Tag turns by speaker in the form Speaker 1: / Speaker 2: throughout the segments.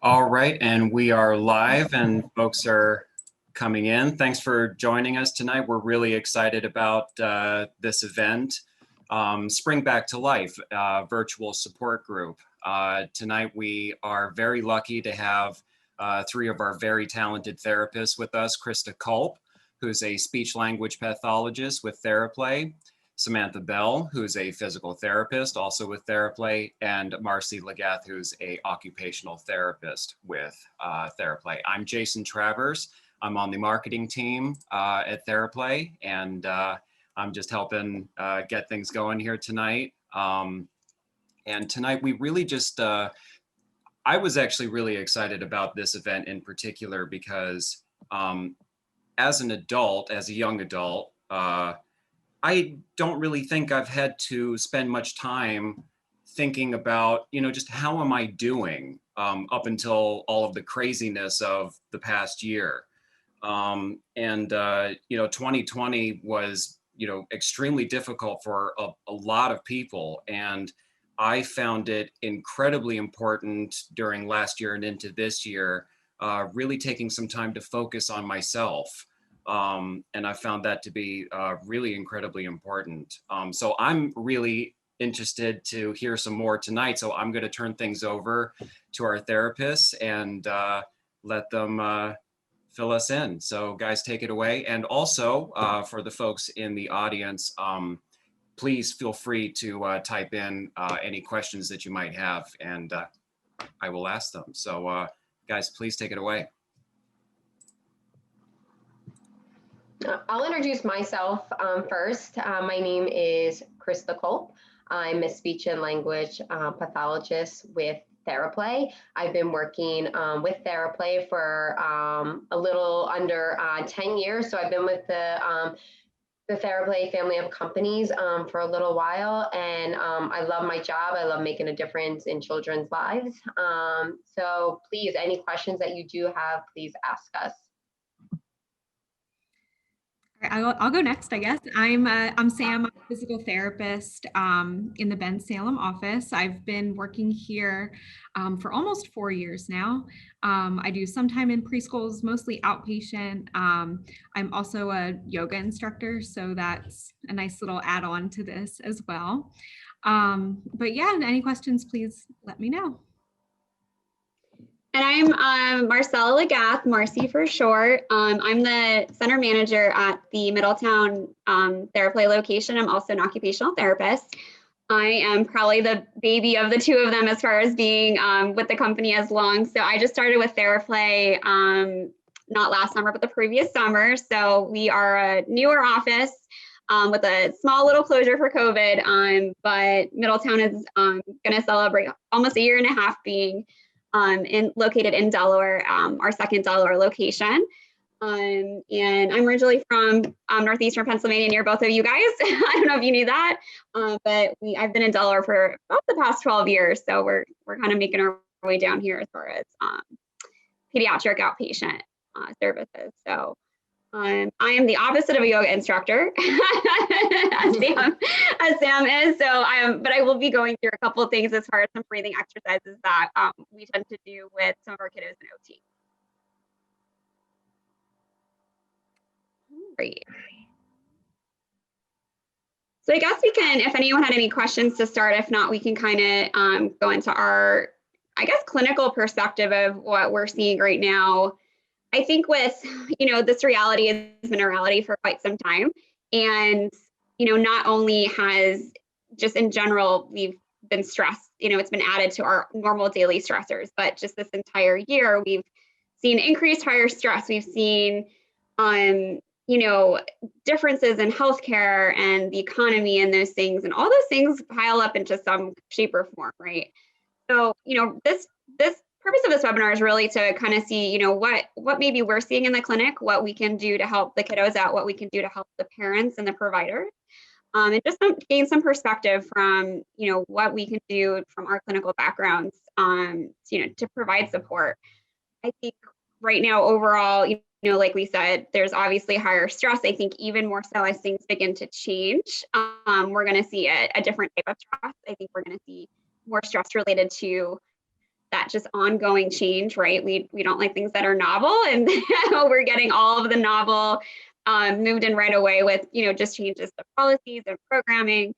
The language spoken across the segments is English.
Speaker 1: All right, and we are live and folks are coming in. Thanks for joining us tonight. We're really excited about this event, Spring Back to Life, virtual support group. Tonight we are very lucky to have three of our very talented therapists with us, Krista Culp, who's a speech language pathologist with TheraPlay, Samantha Bell, who's a physical therapist, also with TheraPlay, and Marcy Legath, who's a occupational therapist with TheraPlay. I'm Jason Travers. I'm on the marketing team at TheraPlay, and I'm just helping get things going here tonight. And tonight we really just, I was actually really excited about this event in particular because as an adult, as a young adult, I don't really think I've had to spend much time thinking about, just how am I doing up until all of the craziness of the past year. 2020 was, extremely difficult for a lot of people. And I found it incredibly important during last year and into this year, really taking some time to focus on myself. And I found that to be really incredibly important. So I'm really interested to hear some more tonight. So I'm going to turn things over to our therapists and let them fill us in. So guys, take it away. And also for the folks in the audience, please feel free to type in any questions that you might have, and I will ask them. So guys, please take it away.
Speaker 2: I'll introduce myself first. My name is Krista Culp. I'm a speech and language pathologist with TheraPlay. I've been working with TheraPlay for a little under 10 years. So I've been with the TheraPlay family of companies for a little while, and I love my job. I love making a difference in children's lives. So please, any questions that you do have, please ask us.
Speaker 3: I'll go next, I guess. I'm Sam, I'm a physical therapist in the Bensalem office. I've been working here for almost 4 years now. I do some time in preschools, mostly outpatient. I'm also a yoga instructor, so that's a nice little add-on to this as well. But yeah, any questions, please let me know.
Speaker 4: And I'm Marcella Legath, Marcy for short. I'm the center manager at the Middletown TheraPlay location. I'm also an occupational therapist. I am probably the baby of the two of them as far as being with the company as long. So I just started with TheraPlay not last summer, but the previous summer. So we are a newer office with a small little closure for COVID, but Middletown is going to celebrate almost a year and a half being located in Delaware, our second Delaware location. And I'm originally from northeastern Pennsylvania, near both of you guys. I don't know if you knew that, but I've been in Delaware for about the past 12 years. So we're kind of making our way down here as far as pediatric outpatient services. So I am the opposite of a yoga instructor, as Sam is. So but I will be going through a couple of things as far as some breathing exercises that we tend to do with some of our kiddos in OT. Great. So I guess we can, if anyone had any questions to start, if not, we can kind of go into our, I guess, clinical perspective of what we're seeing right now. I think with, this reality has been a reality for quite some time. And, not only has just in general, we've been stressed, it's been added to our normal daily stressors, but just this entire year, we've seen increased higher stress. We've seen, differences in healthcare and the economy and those things, and all those things pile up into some shape or form, right? So, this purpose of this webinar is really to kind of see, what maybe we're seeing in the clinic, what we can do to help the kiddos out, what we can do to help the parents and the providers, and just gain some perspective from, what we can do from our clinical backgrounds, to provide support. I think right now, overall, like we said, there's obviously higher stress. I think even more so as things begin to change, we're going to see a different type of stress. I think we're going to see more stress related to that just ongoing change, right? We don't like things that are novel, and we're getting all of the novel moved in right away with, just changes to policies and programming.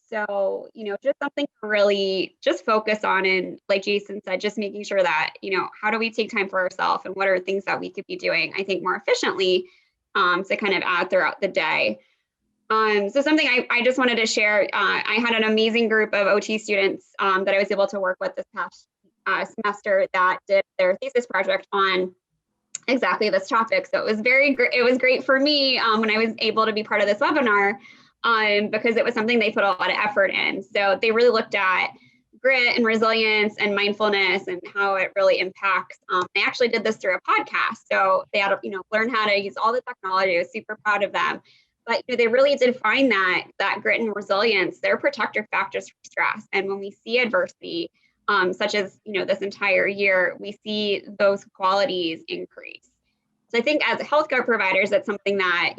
Speaker 4: So, just something to really just focus on. And like Jason said, just making sure that, how do we take time for ourselves, and what are things that we could be doing, I think, more efficiently to kind of add throughout the day. So something I just wanted to share, I had an amazing group of OT students that I was able to work with this past semester that did their thesis project on exactly this topic. So it was it was great for me when I was able to be part of this webinar because it was something they put a lot of effort in. So they really looked at grit and resilience and mindfulness and how it really impacts. They actually did this through a podcast. So they had to, learn how to use all the technology. I was super proud of them. But they really did find that grit and resilience, they're protective factors for stress. And when we see adversity, such as this entire year, we see those qualities increase. So I think as healthcare providers, that's something that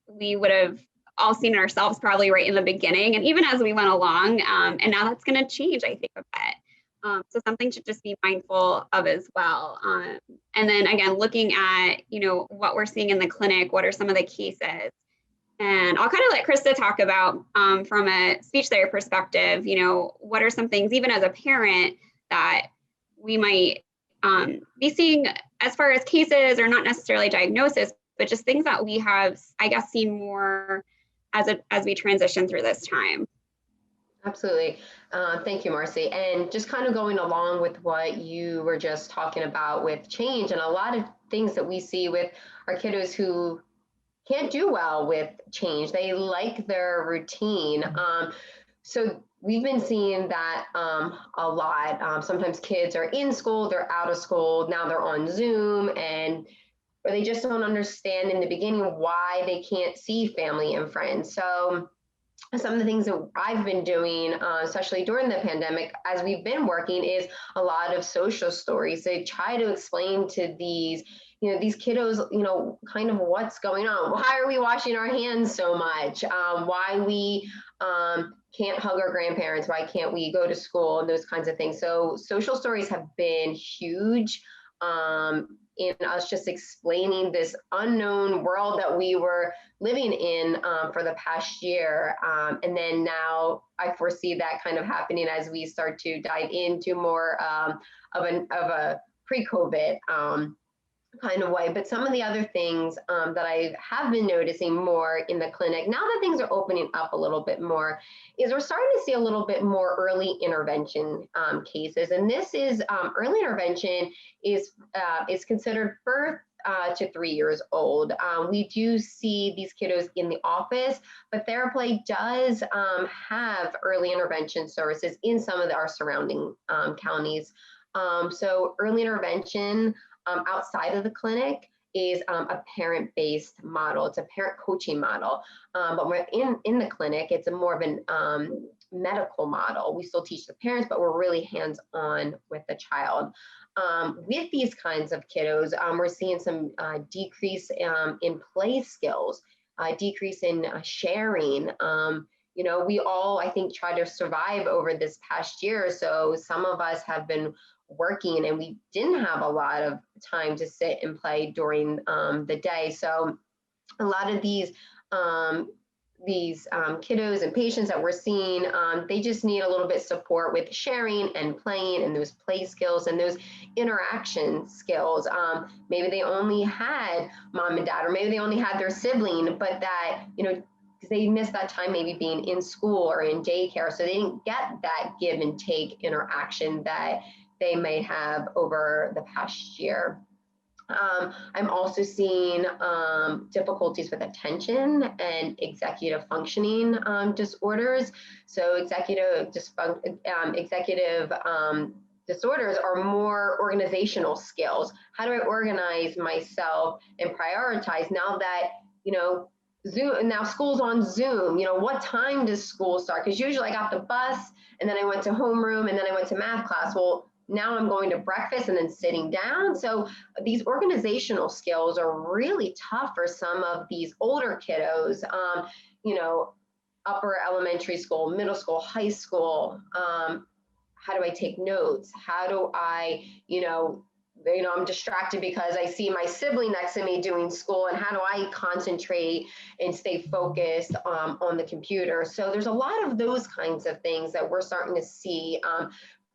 Speaker 4: we would have all seen in ourselves probably right in the beginning, and even as we went along. And now that's going to change, I think, a bit. So something to just be mindful of as well. And then again, looking at what we're seeing in the clinic, what are some of the cases. And I'll kind of let Krista talk about from a speech therapy perspective, what are some things, even as a parent, that we might be seeing as far as cases, or not necessarily diagnosis, but just things that we have, I guess, seen more as we transition through this time.
Speaker 2: Absolutely. Thank you, Marcy. And just kind of going along with what you were just talking about with change, and a lot of things that we see with our kiddos who can't do well with change. They like their routine. So we've been seeing that a lot. Sometimes kids are in school, they're out of school, now they're on Zoom, or they just don't understand in the beginning why they can't see family and friends. So some of the things that I've been doing, especially during the pandemic, as we've been working, is a lot of social stories. They try to explain to these kiddos, kind of what's going on. Why are we washing our hands so much? Why we can't hug our grandparents? Why can't we go to school? And those kinds of things. So social stories have been huge in us just explaining this unknown world that we were living in for the past year. And then now I foresee that kind of happening as we start to dive into more of a pre-COVID kind of way. But some of the other things that I have been noticing more in the clinic, now that things are opening up a little bit more, is we're starting to see a little bit more early intervention cases. And this is early intervention is considered birth to 3 years old. We do see these kiddos in the office, but TheraPlay does have early intervention services in some of our surrounding counties. So early intervention outside of the clinic is a parent-based model. It's a parent coaching model. But we're in the clinic, it's a more of an medical model. We still teach the parents, but we're really hands-on with the child. With these kinds of kiddos, we're seeing some decrease in play skills, decrease in sharing. We all, I think, try to survive over this past year. So some of us have been working and we didn't have a lot of time to sit and play during the day. So a lot of these kiddos and patients that we're seeing, they just need a little bit of support with sharing and playing and those play skills and those interaction skills. Maybe they only had mom and dad, or maybe they only had their sibling, but that, because they missed that time maybe being in school or in daycare. So they didn't get that give and take interaction that they may have over the past year. I'm also seeing difficulties with attention and executive functioning disorders. So executive disorders are more organizational skills. How do I organize myself and prioritize now that, Zoom, now school's on Zoom, what time does school start? Because usually I got the bus and then I went to homeroom and then I went to math class. Well, now I'm going to breakfast and then sitting down. So these organizational skills are really tough for some of these older kiddos, upper elementary school, middle school, high school. how do I take notes? How do I, I'm distracted because I see my sibling next to me doing school, and how do I concentrate and stay focused on the computer? So there's a lot of those kinds of things that we're starting to see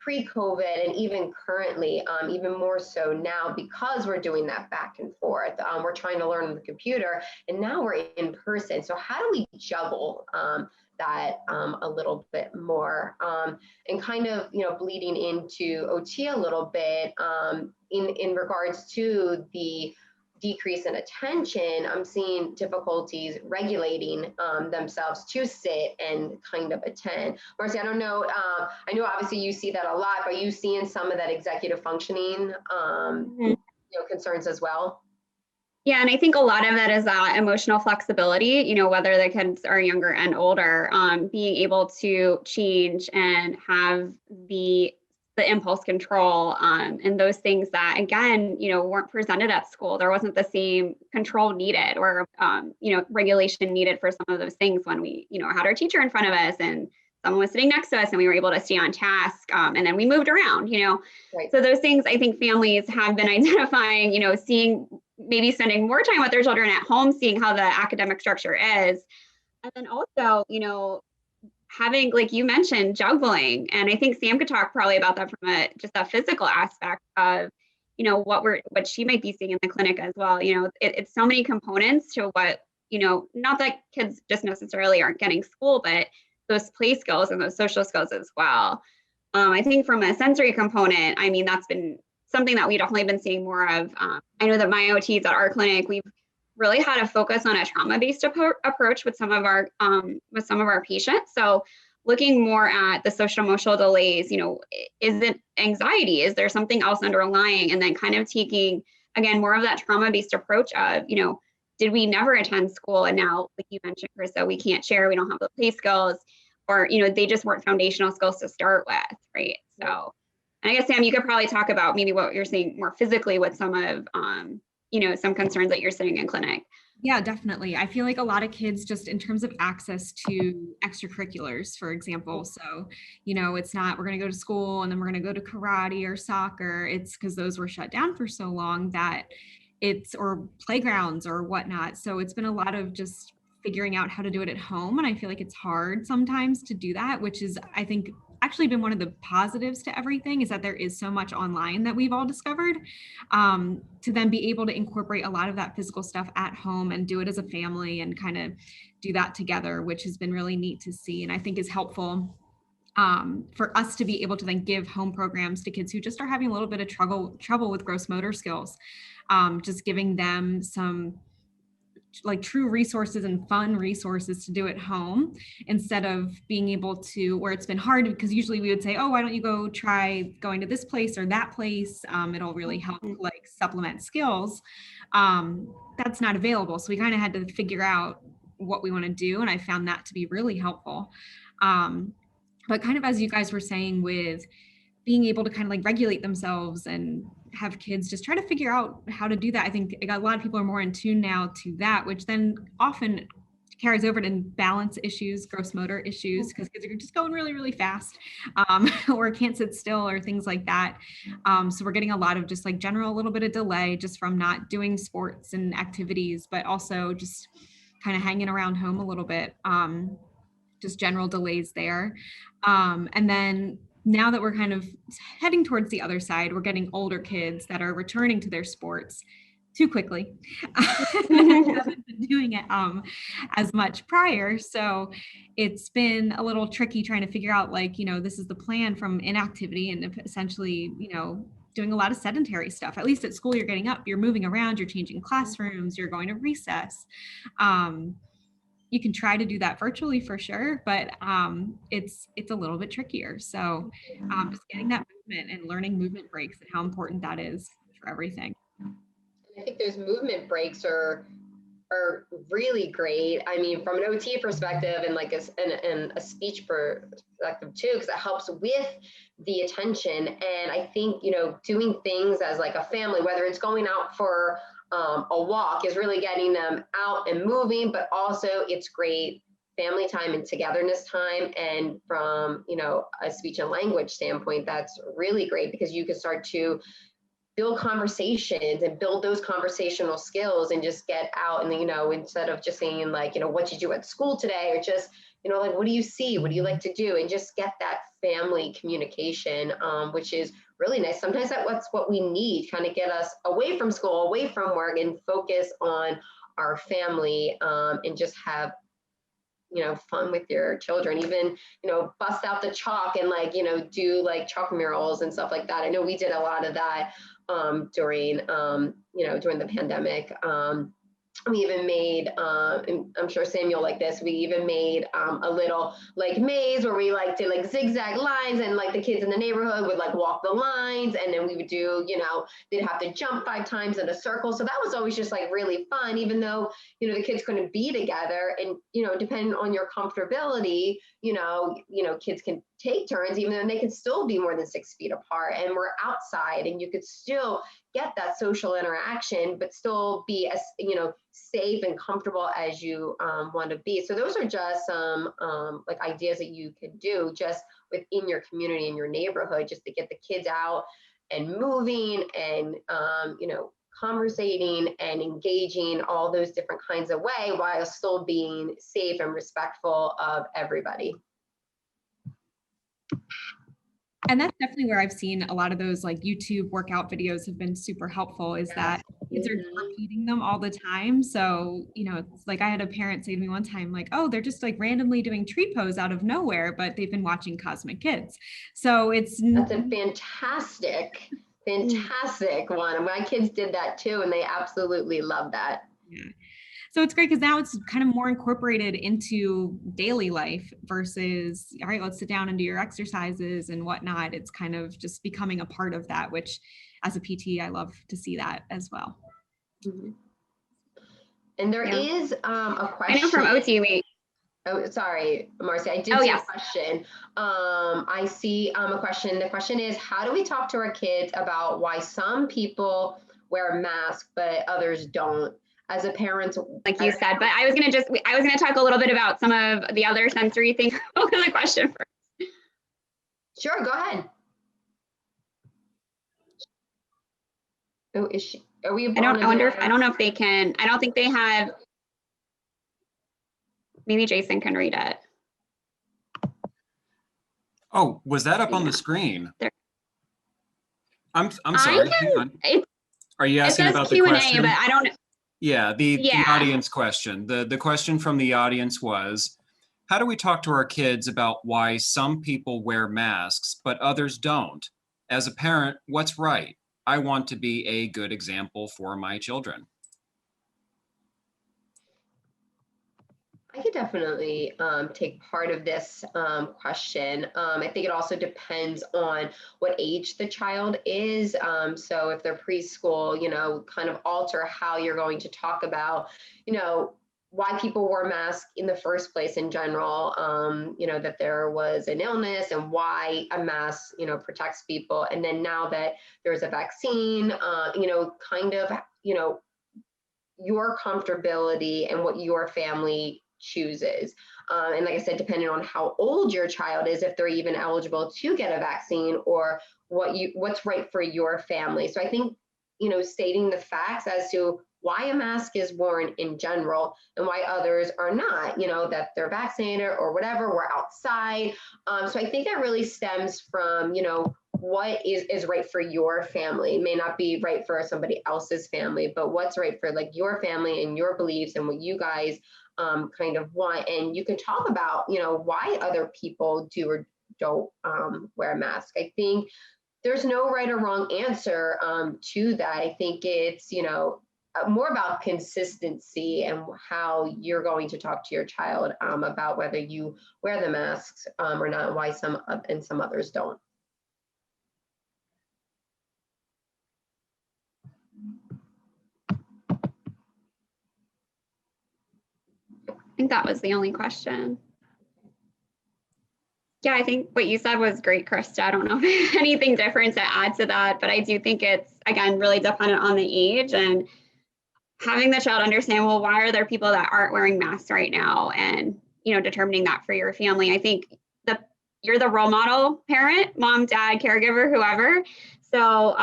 Speaker 2: pre-COVID, and even currently, even more so now, because we're doing that back and forth. We're trying to learn on the computer, and now we're in person. So how do we juggle that a little bit more, and kind of, bleeding into OT a little bit, in regards to the decrease in attention. I'm seeing difficulties regulating themselves to sit and kind of attend. Marcy, I don't know, I know obviously you see that a lot, but are you seeing some of that executive functioning concerns as well?
Speaker 4: Yeah, and I think a lot of it is that emotional flexibility, whether the kids are younger and older, being able to change and have the impulse control, and those things that, again, weren't presented at school. There wasn't the same control needed, or, regulation needed for some of those things when we, had our teacher in front of us and someone was sitting next to us and we were able to stay on task, and then we moved around,
Speaker 2: Right.
Speaker 4: So those things I think families have been identifying, seeing, maybe spending more time with their children at home, seeing how the academic structure is. And then also, having, like you mentioned, juggling. And I think Sam could talk probably about that from just a physical aspect of, what she might be seeing in the clinic as well. It's so many components to what, not that kids just necessarily aren't getting school, but those play skills and those social skills as well. I think from a sensory component, that's been something that we've definitely been seeing more of. I know that my OTs at our clinic, we've really had a focus on a trauma-based approach with some of our patients. So looking more at the social emotional delays, is it anxiety? Is there something else underlying? And then kind of taking, again, more of that trauma-based approach of, did we never attend school? And now, like you mentioned, Krista, we can't share, we don't have the play skills, or, they just weren't foundational skills to start with, right? So, and I guess, Sam, you could probably talk about maybe what you're seeing more physically with some of, some concerns that you're seeing in clinic.
Speaker 3: Yeah, definitely. I feel like a lot of kids, just in terms of access to extracurriculars, for example. So, it's not, we're going to go to school and then we're going to go to karate or soccer. It's because those were shut down for so long that or playgrounds or whatnot. So it's been a lot of just figuring out how to do it at home. And I feel like it's hard sometimes to do that, which is, I think, actually been one of the positives to everything, is that there is so much online that we've all discovered, to then be able to incorporate a lot of that physical stuff at home and do it as a family and kind of do that together, which has been really neat to see. And I think is helpful for us to be able to then give home programs to kids who just are having a little bit of trouble with gross motor skills, just giving them some like true resources and fun resources to do at home, instead of being able to, where it's been hard, because usually we would say, oh, why don't you go try going to this place or that place? It'll really help like supplement skills. That's not available. So we kind of had to figure out what we want to do. And I found that to be really helpful. But kind of as you guys were saying, with being able to kind of like regulate themselves and have kids just try to figure out how to do that. I think a lot of people are more in tune now to that, which then often carries over to balance issues, gross motor issues, because kids are just going really, really fast, or can't sit still or things like that. So we're getting a lot of just like general, a little bit of delay just from not doing sports and activities, but also just kind of hanging around home a little bit, just general delays there. And then now that we're kind of heading towards the other side, we're getting older kids that are returning to their sports too quickly. Haven't been doing it as much prior. So it's been a little tricky trying to figure out, like, this is the plan from inactivity and essentially, doing a lot of sedentary stuff. At least at school, you're getting up, you're moving around, you're changing classrooms, you're going to recess. You can try to do that virtually for sure, but it's a little bit trickier. So just getting that movement and learning movement breaks and how important that is for everything.
Speaker 2: I think those movement breaks are really great. I mean, from an OT perspective and like a speech perspective too, because it helps with the attention. And I think, doing things as like a family, whether it's going out for a walk, is really getting them out and moving, but also it's great family time and togetherness time. And from, you know, a speech and language standpoint, that's really great because you can start to build conversations and build those conversational skills and just get out and, you know, instead of just saying like, you know, what did you do at school today? Or just, you know, like, what do you see? What do you like to do? And just get that family communication, which is really nice. Sometimes that's what we need, kind of get us away from school, away from work, and focus on our family, and just have, you know, fun with your children. Even, you know, bust out the chalk and like, you know, do like chalk murals and stuff like that. I know we did a lot of that during, you know, during the pandemic. We even made, and I'm sure Samuel like this, we even made a little like maze where we like did like zigzag lines, and like the kids in the neighborhood would like walk the lines, and then we would do, you know, they'd have to jump 5 times in a circle. So that was always just like really fun, even though, you know, the kids couldn't be together. And, you know, depending on your comfortability, you know, kids can take turns, even though they can still be more than 6 feet apart, and we're outside, and you could still get that social interaction, but still be as, you know, safe and comfortable as you want to be. So those are just some like ideas that you could do just within your community and your neighborhood, just to get the kids out and moving and, you know, conversating and engaging all those different kinds of way while still being safe and respectful of everybody.
Speaker 3: And that's definitely where I've seen a lot of those like YouTube workout videos have been super helpful, is that kids are repeating them all the time. So, you know, it's like I had a parent say to me one time, like, oh, they're just like randomly doing tree pose out of nowhere, but they've been watching Cosmic Kids. So that's
Speaker 2: a fantastic one. My kids did that too, and they absolutely love that.
Speaker 3: Yeah. So it's great because now it's kind of more incorporated into daily life versus, all right, let's sit down and do your exercises and whatnot. It's kind of just becoming a part of that, which as a PT, I love to see that as well.
Speaker 2: Mm-hmm. And there is a question.
Speaker 4: I know from OT.
Speaker 2: Oh, sorry, Marcy, I did see a question. I see a question. The question is, how do we talk to our kids about why some people wear a mask, but others don't? As a parent,
Speaker 4: like you said, but I was going to talk a little bit about some of the other sensory things. What was the question first?
Speaker 2: Sure, go ahead. Oh, is she? Are we?
Speaker 4: I wonder if, I don't know if they can. I don't think they have. Maybe Jason can read it.
Speaker 1: Oh, was that up on the screen? I'm sorry. Hang on. Are you asking about the question?
Speaker 4: But I don't.
Speaker 1: Yeah, the audience question. The question from the audience was, how do we talk to our kids about why some people wear masks, but others don't? As a parent, what's right? I want to be a good example for my children.
Speaker 2: I could definitely take part of this question. I think it also depends on what age the child is. So if they're preschool, you know, kind of alter how you're going to talk about, you know, why people wore masks in the first place in general, you know, that there was an illness and why a mask, you know, protects people. And then now that there's a vaccine, you know, kind of, you know, your comfortability and what your family chooses. And like I said, depending on how old your child is, if they're even eligible to get a vaccine, or what's right for your family. So I think, you know, stating the facts as to why a mask is worn in general and why others are not, you know, that they're vaccinated or whatever, we're outside. So I think that really stems from, you know, what is right for your family. It may not be right for somebody else's family, but what's right for like your family and your beliefs and what you guys kind of want. And you can talk about, you know, why other people do or don't wear a mask. I think there's no right or wrong answer to that. I think it's, you know, more about consistency and how you're going to talk to your child about whether you wear the masks or not, and why some and some others don't.
Speaker 4: I think that was the only question. Yeah, I think what you said was great, Krista. I don't know if there's anything different to add to that, but I do think it's, again, really dependent on the age and having the child understand, well, why are there people that aren't wearing masks right now? And determining that for your family. I think you're the role model parent, mom, dad, caregiver, whoever. So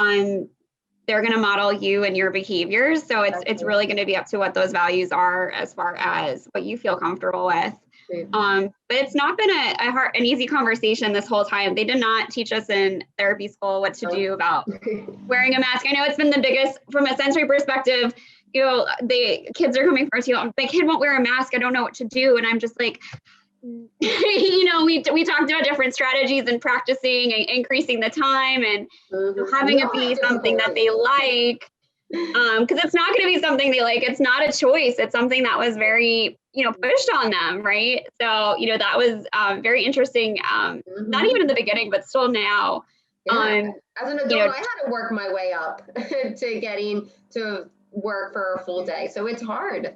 Speaker 4: they're going to model you and your behaviors. So it's really going to be up to what those values are as far as what you feel comfortable with. But it's not been an easy conversation this whole time. They did not teach us in therapy school what to do about wearing a mask. I know it's been the biggest, from a sensory perspective, the kids are coming for you. My kid won't wear a mask. I don't know what to do. And I'm just like, we talked about different strategies and practicing and increasing the time and having it be something that they like. Because it's not going to be something they like. It's not a choice. It's something that was very, pushed on them, right? So, that was very interesting. Not even in the beginning, but still now.
Speaker 2: Yeah. As an adult, I had to work my way up to getting to work for a full day. So it's hard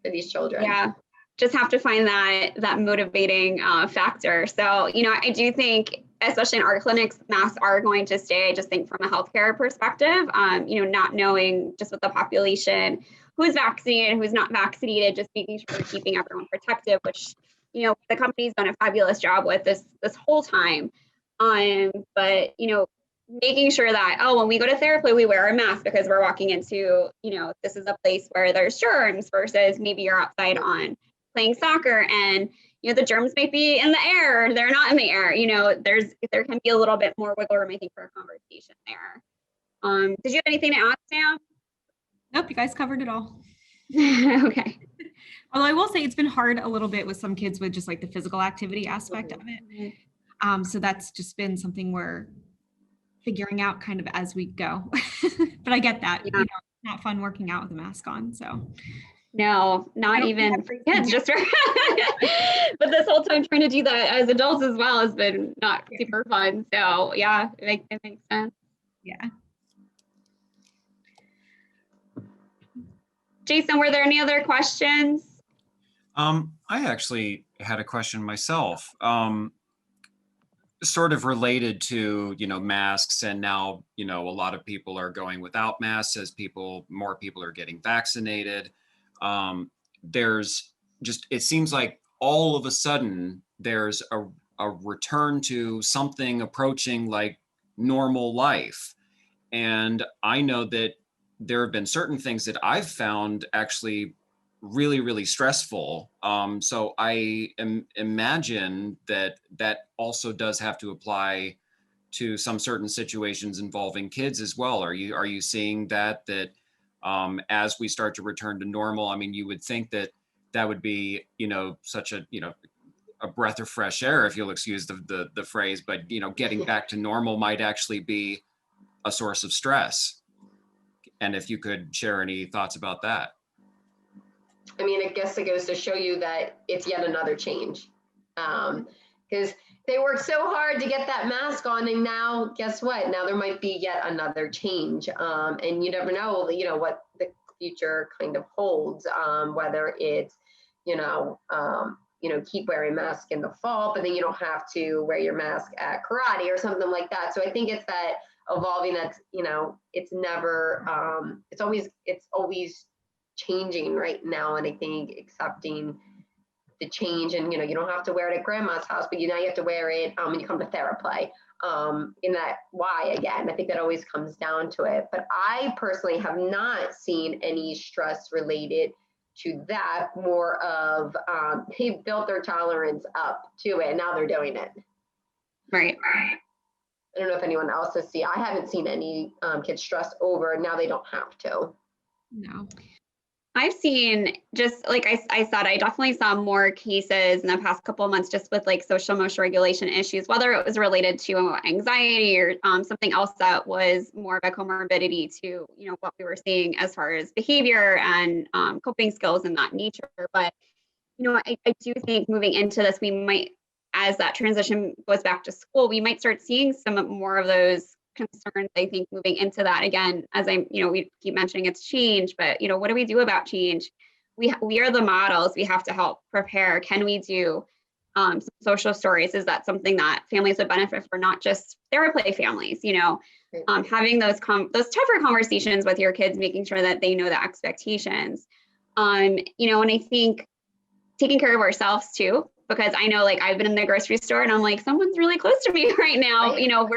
Speaker 2: for these children.
Speaker 4: Yeah. Just have to find that motivating factor. So, I do think, especially in our clinics, masks are going to stay. I just think from a healthcare perspective, not knowing just with the population, who's vaccinated, who's not vaccinated, just making sure we're keeping everyone protected, which, the company's done a fabulous job with this whole time. But, making sure that, when we go to therapy, we wear a mask because we're walking into, this is a place where there's germs versus maybe you're outside on playing soccer and the germs may be in the air, they're not in the air. There can be a little bit more wiggle room, I think, for a conversation there. Did you have anything to add, Sam?
Speaker 3: Nope, you guys covered it all.
Speaker 4: Okay.
Speaker 3: Although I will say it's been hard a little bit with some kids with just like the physical activity aspect of it. So that's just been something we're figuring out kind of as we go. But I get that.
Speaker 4: Yeah.
Speaker 3: It's not fun working out with a mask on. So
Speaker 4: no, not even for kids, just for but this whole time trying to do that as adults as well has been not super fun. So yeah, it makes sense.
Speaker 3: Yeah.
Speaker 4: Jason, were there any other questions?
Speaker 1: I actually had a question myself, sort of related to, masks, and now, a lot of people are going without masks as more people are getting vaccinated. There's just, it seems like all of a sudden there's a return to something approaching like normal life. And I know that there have been certain things that I've found actually really, really stressful. So I imagine that also does have to apply to some certain situations involving kids as well. Are you seeing that as we start to return to normal? I mean, you would think that would be, such a, a breath of fresh air, if you'll excuse the phrase, but, getting back to normal might actually be a source of stress. And if you could share any thoughts about that.
Speaker 2: I mean, I guess it goes to show you that it's yet another change. Because they worked so hard to get that mask on, and now guess what? Now there might be yet another change. And you never know, what the future kind of holds, whether it's, keep wearing mask in the fall, but then you don't have to wear your mask at karate or something like that. So I think it's that evolving that's, it's never, it's always changing right now. And I think accepting the change, and you don't have to wear it at grandma's house, but now you have to wear it when you come to therapy. In that why, again, I think that always comes down to it. But I personally have not seen any stress related to that, more of they built their tolerance up to it and now they're doing it.
Speaker 4: Right.
Speaker 2: I don't know if anyone else has seen. I haven't seen any kids stressed over. Now they don't have to.
Speaker 3: No.
Speaker 4: I've seen, just like I said, I definitely saw more cases in the past couple of months just with like social emotional regulation issues, whether it was related to anxiety or something else that was more of a comorbidity to, what we were seeing as far as behavior and coping skills and that nature. But, I do think moving into this, we might, as that transition goes back to school, we might start seeing some more of those concerns, I think, moving into that. Again, as we keep mentioning it's change, but what do we do about change? We are the models. We have to help prepare. Can we do some social stories? Is that something that families would benefit for, not just therapy families? Having those tougher conversations with your kids, making sure that they know the expectations. And I think taking care of ourselves too, because I know like I've been in the grocery store and I'm like, someone's really close to me right now.
Speaker 2: Right.
Speaker 4: You know,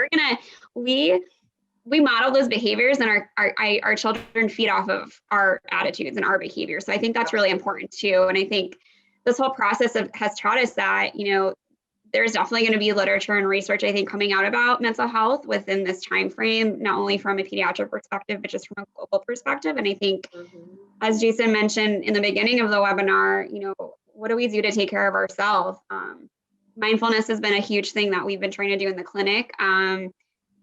Speaker 4: we model those behaviors, and our children feed off of our attitudes and our behaviors. So I think that's really important too. And I think this whole process has taught us that, you know, there's definitely going to be literature and research, I think, coming out about mental health within this time frame, not only from a pediatric perspective, but just from a global perspective. And I think, as Jason mentioned in the beginning of the webinar, you know, what do we do to take care of ourselves? Mindfulness has been a huge thing that we've been trying to do in the clinic.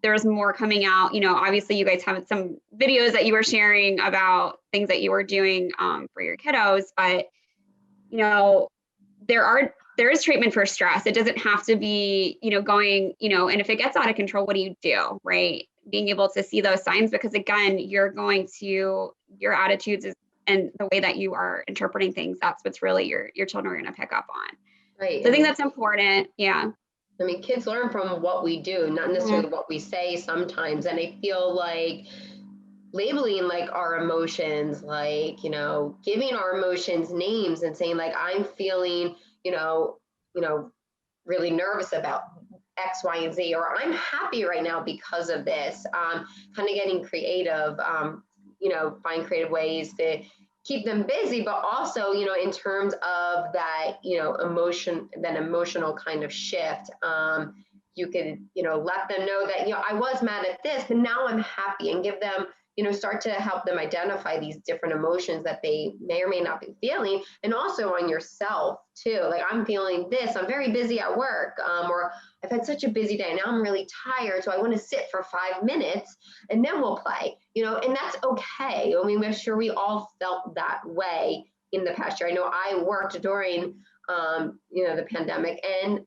Speaker 4: There's more coming out. You know, obviously you guys have some videos that you were sharing about things that you were doing for your kiddos, but, you know, there is treatment for stress. It doesn't have to be, you know, going, you know, and if it gets out of control, what do you do, right? Being able to see those signs, because again, your attitudes and the way that you are interpreting things, that's what's really your children are going to pick up on.
Speaker 2: Right.
Speaker 4: So I think that's important. Yeah.
Speaker 2: I mean, kids learn from what we do, not necessarily what we say sometimes. And I feel like labeling like our emotions, like, you know, giving our emotions names and saying like, I'm feeling, you know, really nervous about X, Y, and Z, or I'm happy right now because of this. Kind of getting creative, you know, find creative ways to keep them busy, but also, you know, in terms of that, you know, emotional kind of shift. You could, you know, let them know that, you know, I was mad at this, but now I'm happy, and give them, you know, start to help them identify these different emotions that they may or may not be feeling, and also on yourself too. Like, I'm feeling this, I'm very busy at work, or I've had such a busy day, now I'm really tired, so I want to sit for 5 minutes and then we'll play, you know, and that's okay. I mean, we're sure we all felt that way in the past year. I know I worked during, you know, the pandemic, and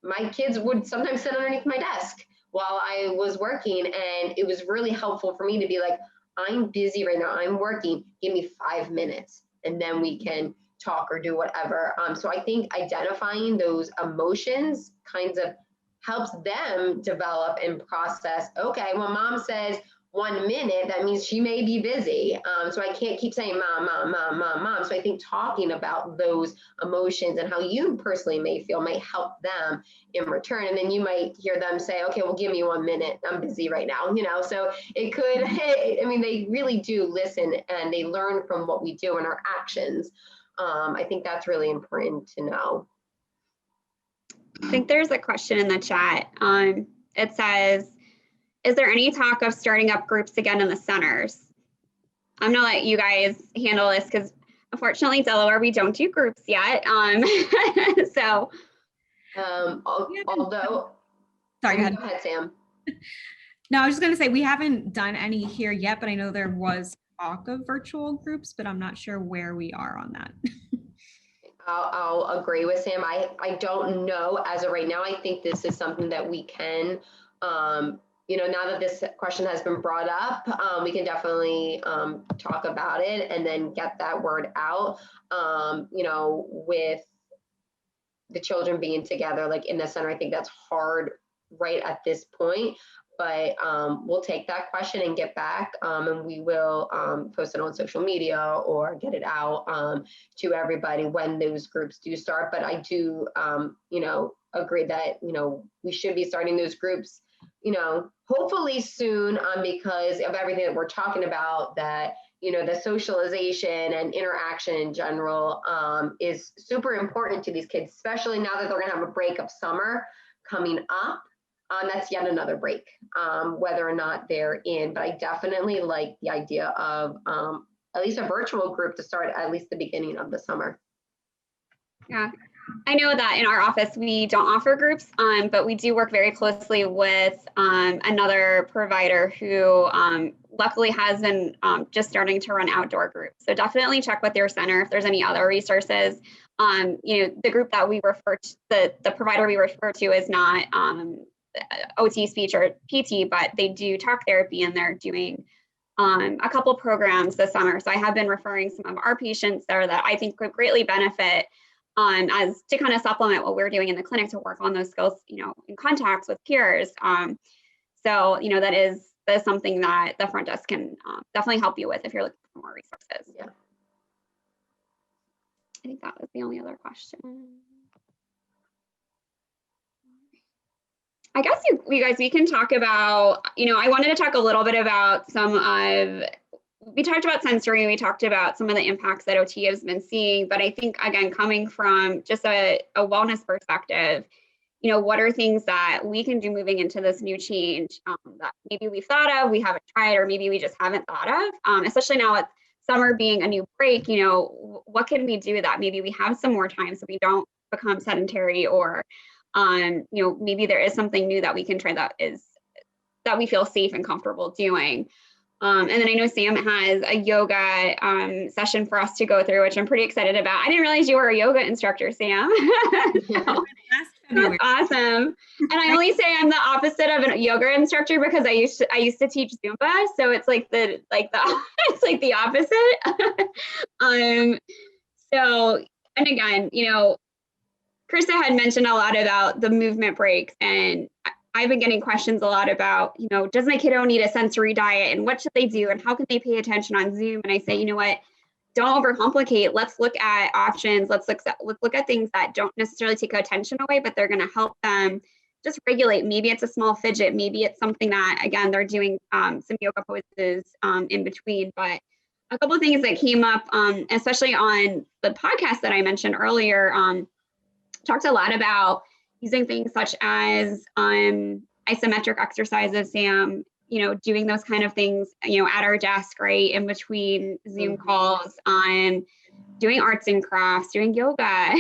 Speaker 2: my kids would sometimes sit underneath my desk while I was working. And it was really helpful for me to be like, I'm busy right now, I'm working, give me 5 minutes and then we can talk or do whatever. So I think identifying those emotions kinds of helps them develop and process, okay, when mom says 1 minute, that means she may be busy. So I can't keep saying mom, mom, mom, mom, mom. So I think talking about those emotions and how you personally may feel might help them in return. And then you might hear them say, okay, well, give me 1 minute, I'm busy right now, you know. So it could, I mean, they really do listen and they learn from what we do and our actions. I think that's really important to know.
Speaker 4: I think there's a question in the chat. It says, is there any talk of starting up groups again in the centers? I'm gonna let you guys handle this because unfortunately, Delaware, we don't do groups yet. So.
Speaker 2: Although,
Speaker 3: Sorry,
Speaker 2: go ahead, Sam.
Speaker 3: No, I was just going to say we haven't done any here yet, but I know there was talk of virtual groups, but I'm not sure where we are on that.
Speaker 2: I'll agree with Sam. I don't know as of right now. I think this is something that we can, you know, now that this question has been brought up, we can definitely talk about it and then get that word out, you know, with the children being together, like in the center. I think that's hard right at this point, but we'll take that question and get back, and we will post it on social media or get it out to everybody when those groups do start. But I do, you know, agree that, you know, we should be starting those groups, you know, hopefully soon, because of everything that we're talking about, that, you know, the socialization and interaction in general is super important to these kids, especially now that they're going to have a break of summer coming up. That's yet another break, whether or not they're in. But I definitely like the idea of at least a virtual group to start at least the beginning of the summer.
Speaker 4: Yeah, I know that in our office, we don't offer groups, but we do work very closely with another provider who luckily has been just starting to run outdoor groups. So definitely check with your center if there's any other resources. You know, the group that we refer to, the provider we refer to is not OT, speech, or PT, but they do talk therapy, and they're doing a couple programs this summer. So I have been referring some of our patients there that I think could greatly benefit as to kind of supplement what we're doing in the clinic to work on those skills, you know, in contacts with peers. So, you know, that is something that the front desk can definitely help you with if you're looking for more resources.
Speaker 2: Yeah.
Speaker 4: I think that was the only other question. I guess you guys, we can talk about, I wanted to talk a little bit about we talked about sensory, we talked about some of the impacts that OT has been seeing, but I think, again, coming from just a wellness perspective, what are things that we can do moving into this new change that maybe we've thought of, we haven't tried, or maybe we just haven't thought of, especially now with summer being a new break, what can we do that maybe we have some more time so we don't become sedentary, or maybe there is something new that we can try that we feel safe and comfortable doing. And then I know Sam has a yoga session for us to go through, which I'm pretty excited about. I didn't realize you were a yoga instructor, Sam. So, that's awesome. And I only say I'm the opposite of a yoga instructor because I used to teach Zumba, so it's it's like the opposite. So, and again, Krista had mentioned a lot about the movement breaks, and I've been getting questions a lot about, does my kiddo need a sensory diet, and what should they do, and how can they pay attention on Zoom? And I say, what, don't overcomplicate. Let's look at options. Let's look at things that don't necessarily take attention away, but they're going to help them just regulate. Maybe it's a small fidget. Maybe it's something that, again, they're doing some yoga poses in between. But a couple of things that came up, especially on the podcast that I mentioned earlier, talked a lot about using things such as isometric exercises, Sam, doing those kind of things, at our desk, right, in between Zoom calls, doing arts and crafts, doing yoga,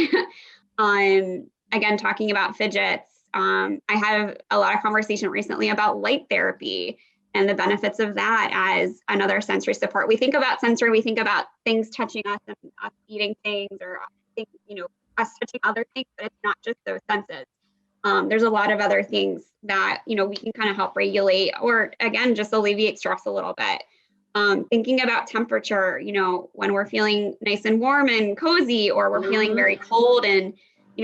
Speaker 4: again, talking about fidgets. I had a lot of conversation recently about light therapy and the benefits of that as another sensory support. We think about sensory, we think about things touching us and us eating things, or us touching other things, but it's not just those senses. There's a lot of other things that, we can kind of help regulate, or again, just alleviate stress a little bit. Thinking about temperature, when we're feeling nice and warm and cozy, or we're feeling very cold, and,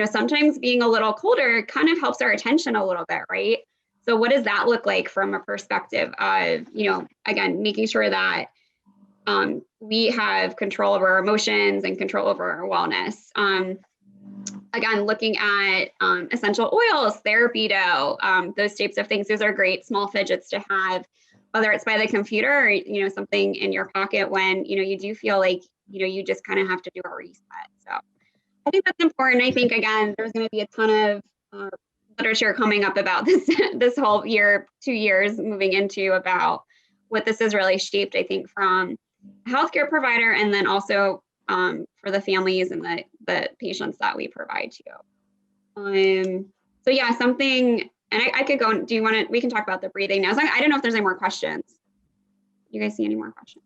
Speaker 4: sometimes being a little colder kind of helps our attention a little bit, right? So what does that look like from a perspective of, again, making sure that we have control over our emotions and control over our wellness. Again, looking at essential oils, therapy dough, those types of things. Those are great small fidgets to have, whether it's by the computer or, something in your pocket when, you do feel like, you just kind of have to do a reset. So I think that's important. I think, again, there's going to be a ton of literature coming up about this whole year, 2 years moving into about what this has really shaped, I think, from a healthcare provider, and then also for the families and the patients that we provide to. So yeah, something, and I could go, we can talk about the breathing now. So I don't know if there's any more questions. You guys see any more questions?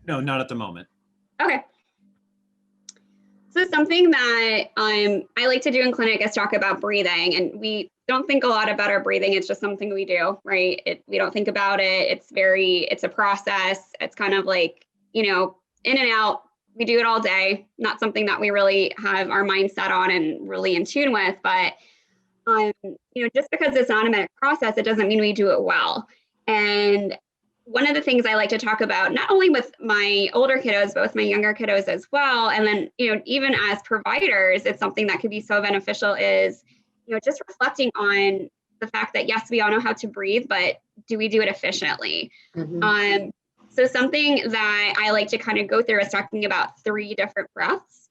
Speaker 1: No, not at the moment.
Speaker 4: Okay. So something that I like to do in clinic is talk about breathing, and we don't think a lot about our breathing. It's just something we do, right? We don't think about it. It's a process. It's kind of like, in and out. We do it all day, not something that we really have our mind set on and really in tune with, but, just because it's an automatic process, it doesn't mean we do it well. And one of the things I like to talk about, not only with my older kiddos, but with my younger kiddos as well, and then, even as providers, it's something that could be so beneficial is, just reflecting on the fact that, yes, we all know how to breathe, but do we do it efficiently? So something that I like to kind of go through is talking about 3 different breaths.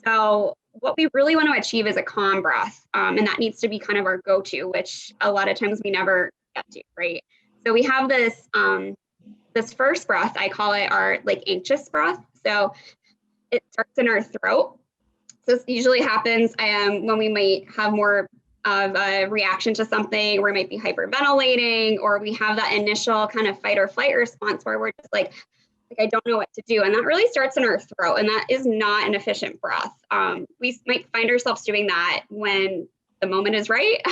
Speaker 4: So what we really want to achieve is a calm breath. And that needs to be kind of our go-to, which a lot of times we never get to, right? So we have this first breath, I call it our anxious breath. So it starts in our throat. So this usually happens when we might have more of a reaction to something, or we might be hyperventilating, or we have that initial kind of fight or flight response where we're just like I don't know what to do. And that really starts in our throat, and that is not an efficient breath. We might find ourselves doing that when the moment is right.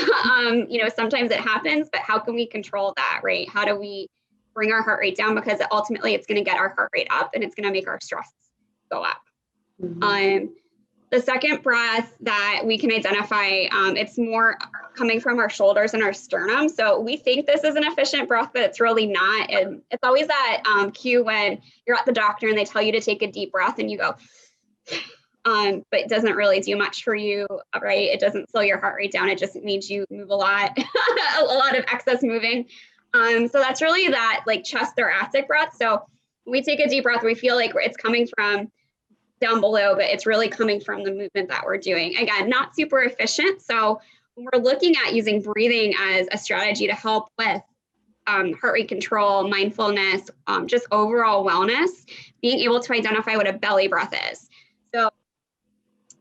Speaker 4: Sometimes it happens, but how can we control that, right? How do we bring our heart rate down? Because ultimately it's going to get our heart rate up, and it's going to make our stress go up. The second breath that we can identify, it's more coming from our shoulders and our sternum. So we think this is an efficient breath, but it's really not. And it's always that cue when you're at the doctor and they tell you to take a deep breath and you go, but it doesn't really do much for you, right? It doesn't slow your heart rate down. It just means you move a lot, a lot of excess moving. So that's really that like chest thoracic breath. So when we take a deep breath, we feel like it's coming from down below, but it's really coming from the movement that we're doing. Again, not super efficient. So when we're looking at using breathing as a strategy to help with heart rate control, mindfulness, just overall wellness, being able to identify what a belly breath is. So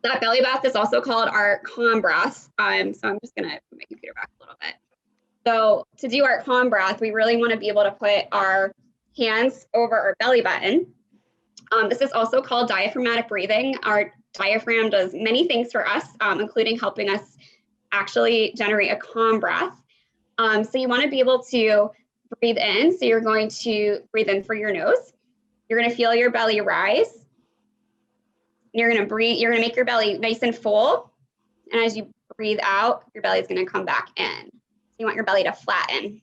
Speaker 4: that belly breath is also called our calm breath. So I'm just gonna put my computer back a little bit. So to do our calm breath, we really want to be able to put our hands over our belly button. This is also called diaphragmatic breathing. Our diaphragm does many things for us, including helping us actually generate a calm breath. So you want to be able to breathe in. So you're going to breathe in for your nose. You're going to feel your belly rise. You're going to breathe. You're going to make your belly nice and full. And as you breathe out, your belly is going to come back in. So you want your belly to flatten.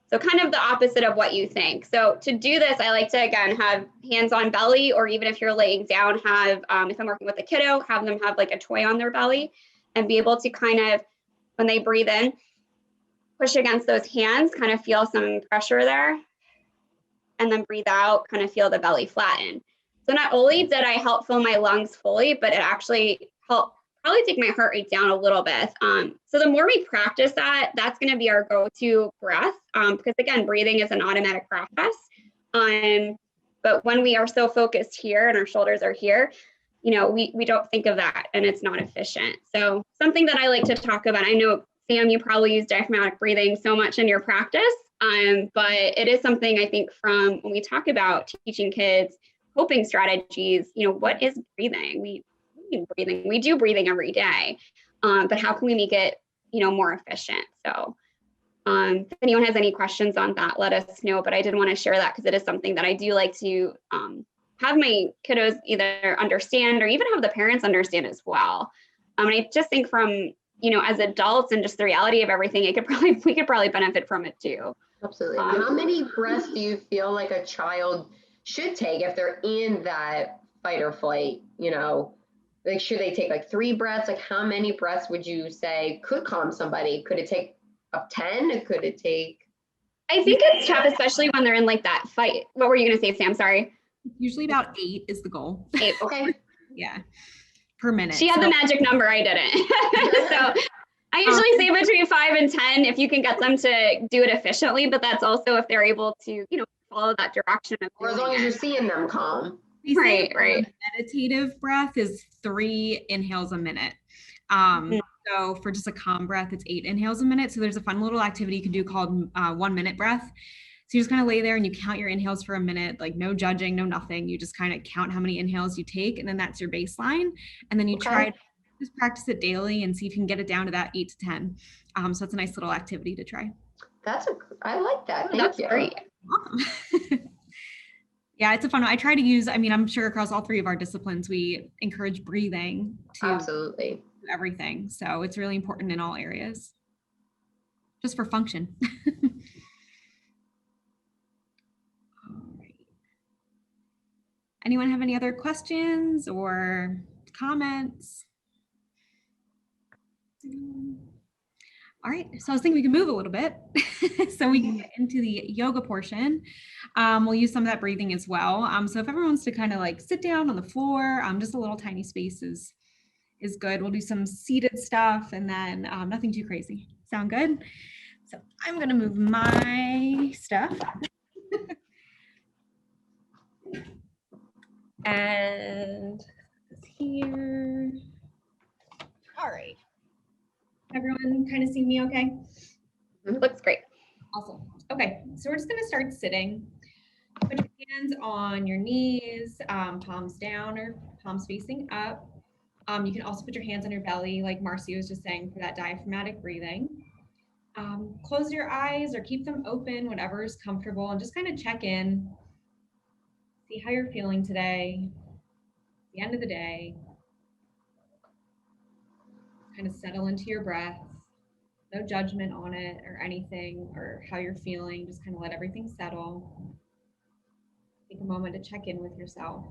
Speaker 4: So kind of the opposite of what you think. So to do this, I like to, again, have hands on belly, or even if you're laying down, have, if I'm working with a kiddo, have them have like a toy on their belly and be able to kind of, when they breathe in, push against those hands, kind of feel some pressure there, and then breathe out, kind of feel the belly flatten. So not only did I help fill my lungs fully, but it actually helped probably take my heart rate down a little bit. So the more we practice that, that's going to be our go-to breath, because again, breathing is an automatic process. But when we are so focused here and our shoulders are here, you know, we don't think of that, and it's not efficient. So something that I like to talk about, I know, Sam, you probably use diaphragmatic breathing so much in your practice, but it is something I think from when we talk about teaching kids coping strategies, you know, what is breathing? We do breathing every day, but how can we make it, you know, more efficient? So if anyone has any questions on that, let us know. But I did want to share that because it is something that I do like to have my kiddos either understand or even have the parents understand as well. And I just think from, you know, as adults and just the reality of everything, we could probably benefit from it too.
Speaker 2: Absolutely. How many breaths do you feel like a child should take if they're in that fight or flight? You know, like, should they take like 3 breaths? Like, how many breaths would you say could calm somebody? Could it take up 10? Could it take?
Speaker 4: I think it's tough, especially when they're in like that fight. What were you going to say, Sam? Sorry.
Speaker 3: Usually about 8 is the goal.
Speaker 4: 8.
Speaker 2: Okay.
Speaker 3: Yeah. Per minute.
Speaker 4: She had the magic number. I didn't. So I usually say between 5 and 10 if you can get them to do it efficiently, but that's also if they're able to, you know, follow that direction.
Speaker 2: Or as long as you're seeing them calm.
Speaker 3: Right.
Speaker 4: Right.
Speaker 3: Meditative breath is 3 inhales a minute. So for just a calm breath, it's 8 inhales a minute. So there's a fun little activity you can do called 1 minute breath. So you just kind of lay there and you count your inhales for a minute, like no judging, no nothing. You just kind of count how many inhales you take, and then that's your baseline. And then you try to just practice it daily and see if you can get it down to that 8 to 10. So it's a nice little activity to try.
Speaker 2: I like that.
Speaker 4: That's great.
Speaker 3: Awesome. Yeah, it's a fun one. I try to use, I mean, I'm sure across all 3 of our disciplines, we encourage breathing to
Speaker 2: Absolutely
Speaker 3: everything. So it's really important in all areas, just for function. All right. Anyone have any other questions or comments? All right, so I was thinking we can move a little bit so we can get into the yoga portion. We'll use some of that breathing as well. So if everyone wants to kind of like sit down on the floor, just a little tiny space is good. We'll do some seated stuff and then nothing too crazy. Sound good? So I'm gonna move my stuff. And this here. All right. Everyone kind of see me okay?
Speaker 4: Looks great.
Speaker 3: Awesome. Okay, so we're just gonna start sitting. Put your hands on your knees, palms down or palms facing up. You can also put your hands on your belly, like Marcy was just saying, for that diaphragmatic breathing. Close your eyes or keep them open, whatever is comfortable, and just kind of check in. See how you're feeling today, the end of the day. Kind of settle into your breath. No judgment on it or anything or how you're feeling. Just kind of let everything settle. Take a moment to check in with yourself.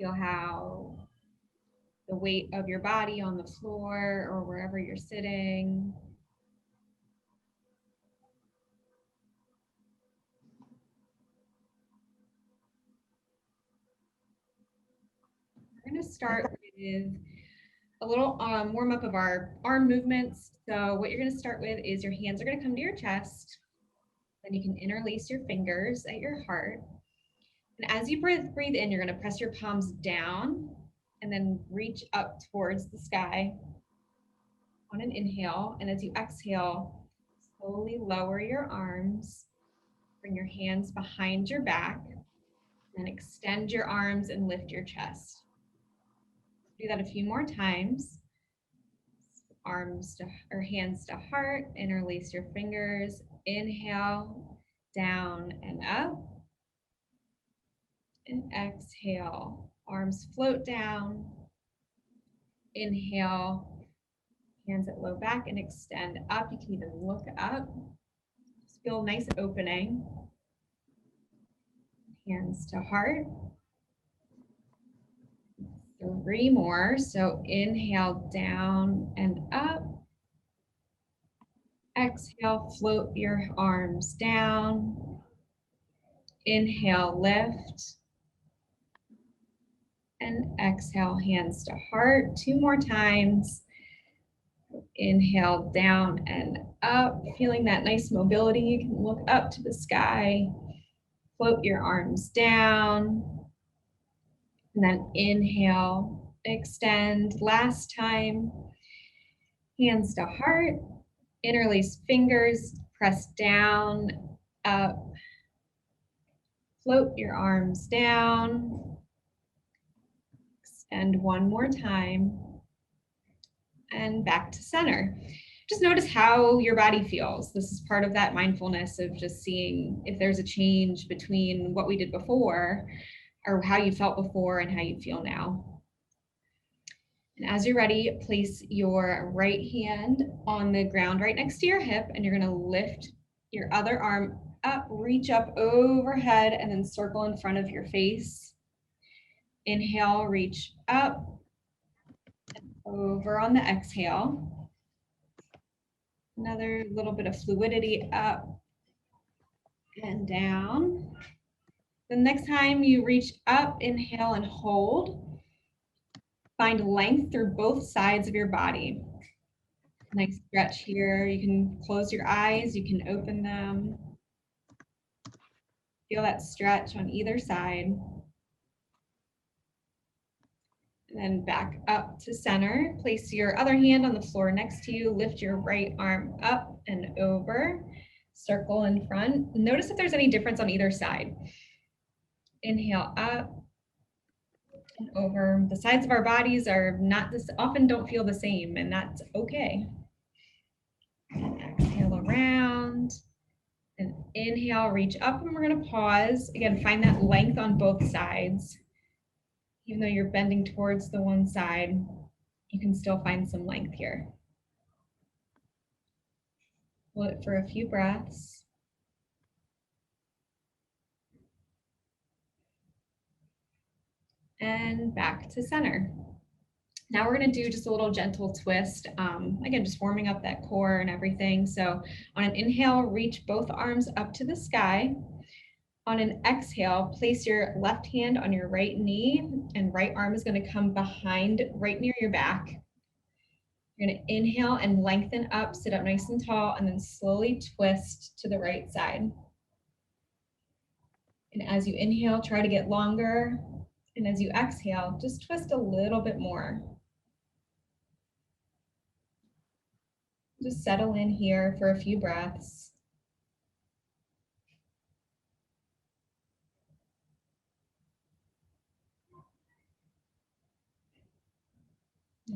Speaker 3: Feel how the weight of your body on the floor or wherever you're sitting. We're going to start with a little warm up of our arm movements. So what you're going to start with is your hands are going to come to your chest. Then you can interlace your fingers at your heart. And as you breathe in, you're going to press your palms down and then reach up towards the sky on an inhale. And as you exhale, slowly lower your arms, bring your hands behind your back, and extend your arms and lift your chest. Do that a few more times. Arms to or hands to heart, interlace your fingers, inhale, down and up, and exhale, arms float down, inhale, hands at low back and extend up. You can even look up, just feel a nice opening. Hands to heart. 3 more, so inhale, down and up. Exhale, float your arms down. Inhale, lift. And exhale, hands to heart. 2 more times. Inhale, down and up. Feeling that nice mobility. You can look up to the sky. Float your arms down. And then inhale, extend. Last time. Hands to heart. Interlace fingers, press down, up, float your arms down, extend 1 more time, and back to center. Just notice how your body feels. This is part of that mindfulness of just seeing if there's a change between what we did before or how you felt before and how you feel now. And as you're ready, place your right hand on the ground right next to your hip, and you're going to lift your other arm up, reach up overhead, and then circle in front of your face. Inhale, reach up, and over on the exhale. Another little bit of fluidity up and down. The next time you reach up, inhale and hold. Find length through both sides of your body. Nice stretch here. You can close your eyes, you can open them. Feel that stretch on either side. And then back up to center. Place your other hand on the floor next to you. Lift your right arm up and over. Circle in front. Notice if there's any difference on either side. Inhale up and over. The sides of our bodies are not this often don't feel the same, and that's okay. And exhale around. And inhale, reach up, and we're going to pause. Again, find that length on both sides. Even though you're bending towards the one side, you can still find some length here. Hold it for a few breaths. And back to center. Now we're going to do just a little gentle twist. Again, just warming up that core and everything. So on an inhale, reach both arms up to the sky. On an exhale, place your left hand on your right knee, and right arm is going to come behind right near your back. You're going to inhale and lengthen up, sit up nice and tall, and then slowly twist to the right side. And as you inhale, try to get longer. And as you exhale, just twist a little bit more. Just settle in here for a few breaths.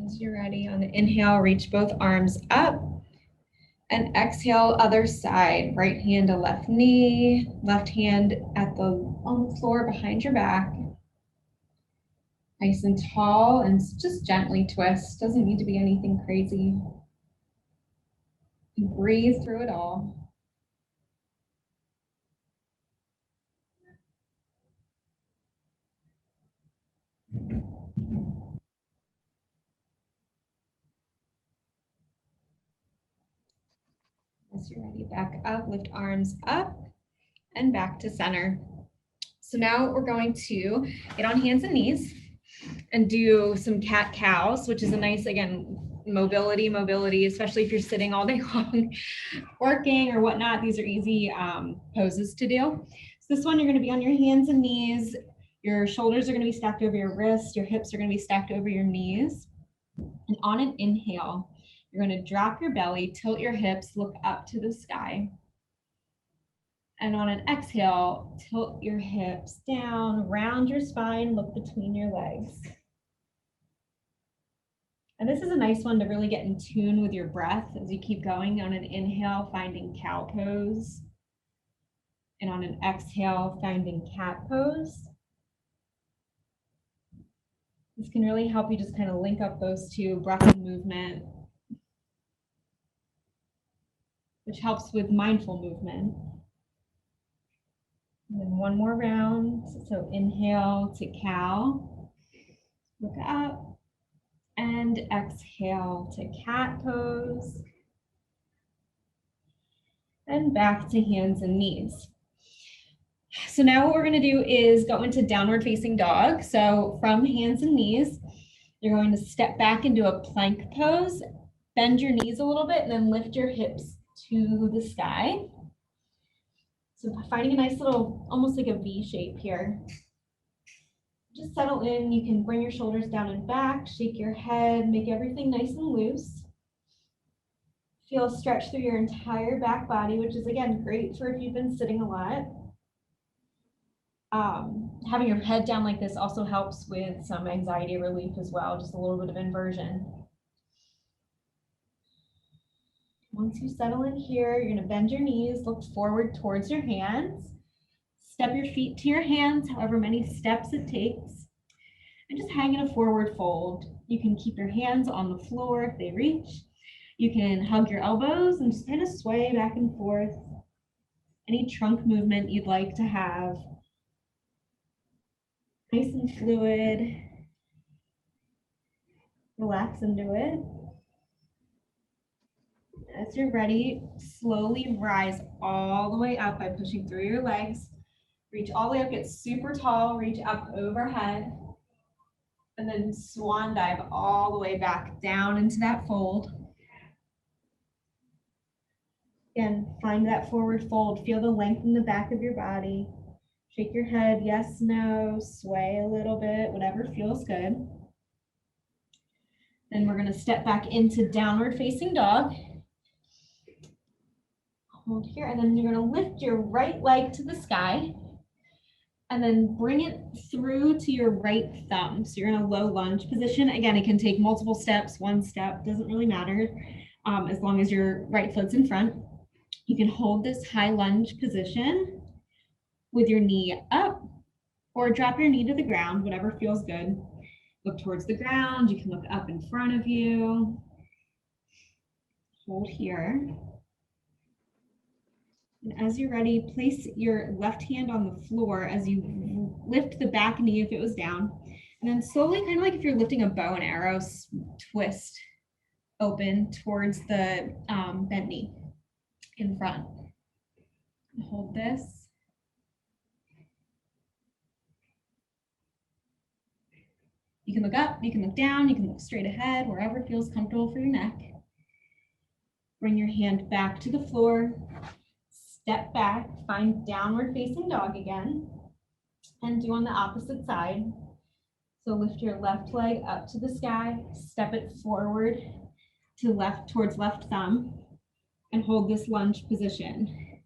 Speaker 3: As you're ready, on the inhale, reach both arms up. And exhale, other side. Right hand to left knee, left hand on the floor behind your back. Nice and tall, and just gently twist. Doesn't need to be anything crazy. And breathe through it all. As you're ready, back up, lift arms up and back to center. So now we're going to get on hands and knees and do some cat cows, which is a nice, again, mobility, especially if you're sitting all day long working or whatnot. These are easy poses to do. So this one, you're going to be on your hands and knees. Your shoulders are going to be stacked over your wrists. Your hips are going to be stacked over your knees. And on an inhale, you're going to drop your belly, tilt your hips, look up to the sky. And on an exhale, tilt your hips down, round your spine, look between your legs. And this is a nice one to really get in tune with your breath as you keep going. On an inhale, finding cow pose. And on an exhale, finding cat pose. This can really help you just kind of link up those two, breath and movement, which helps with mindful movement. And then one more round. So inhale to cow, look up, and exhale to cat pose, and back to hands and knees. So now what we're going to do is go into downward facing dog. So from hands and knees, you're going to step back into a plank pose, bend your knees a little bit, and then lift your hips to the sky. So finding a nice little, almost like a V shape here. Just settle in. You can bring your shoulders down and back, shake your head, make everything nice and loose. Feel a stretch through your entire back body, which is, again, great for if you've been sitting a lot. Having your head down like this also helps with some anxiety relief as well, just a little bit of inversion. Once you settle in here, you're going to bend your knees, look forward towards your hands, step your feet to your hands, however many steps it takes, and just hang in a forward fold. You can keep your hands on the floor if they reach. You can hug your elbows and just kind of sway back and forth. Any trunk movement you'd like to have. Nice and fluid. Relax into it. As you're ready, slowly rise all the way up by pushing through your legs. Reach all the way up, get super tall, reach up overhead, and then swan dive all the way back down into that fold. Again, find that forward fold. Feel the length in the back of your body. Shake your head, yes, no, sway a little bit, whatever feels good. Then we're going to step back into downward facing dog. Hold here, and then you're going to lift your right leg to the sky and then bring it through to your right thumb. So you're in a low lunge position. Again, it can take multiple steps, one step, doesn't really matter, as long as your right foot's in front. You can hold this high lunge position with your knee up or drop your knee to the ground, whatever feels good. Look towards the ground. You can look up in front of you. Hold here. And as you're ready, place your left hand on the floor as you lift the back knee if it was down. And then slowly, kind of like if you're lifting a bow and arrow, twist open towards the bent knee in front. Hold this. You can look up, you can look down, you can look straight ahead, wherever feels comfortable for your neck. Bring your hand back to the floor. Step back, find downward facing dog again, and do on the opposite side. So lift your left leg up to the sky, step it forward to left towards left thumb, and hold this lunge position.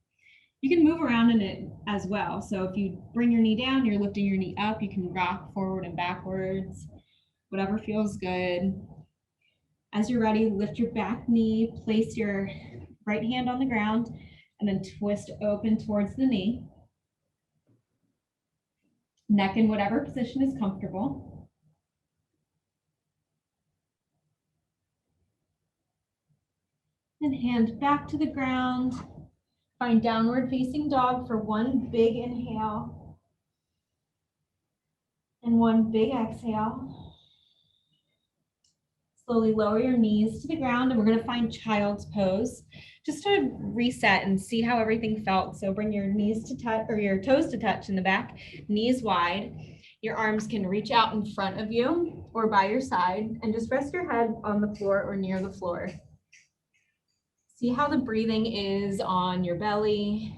Speaker 3: You can move around in it as well. So if you bring your knee down, you're lifting your knee up, you can rock forward and backwards, whatever feels good. As you're ready, lift your back knee, place your right hand on the ground, and then twist open towards the knee. Neck in whatever position is comfortable. And hand back to the ground. Find downward facing dog for one big inhale and one big exhale. Slowly lower your knees to the ground, and we're going to find child's pose just to reset and see how everything felt. So bring your knees to touch, or your toes to touch in the back, knees wide. Your arms can reach out in front of you or by your side, and just rest your head on the floor or near the floor. See how the breathing is on your belly.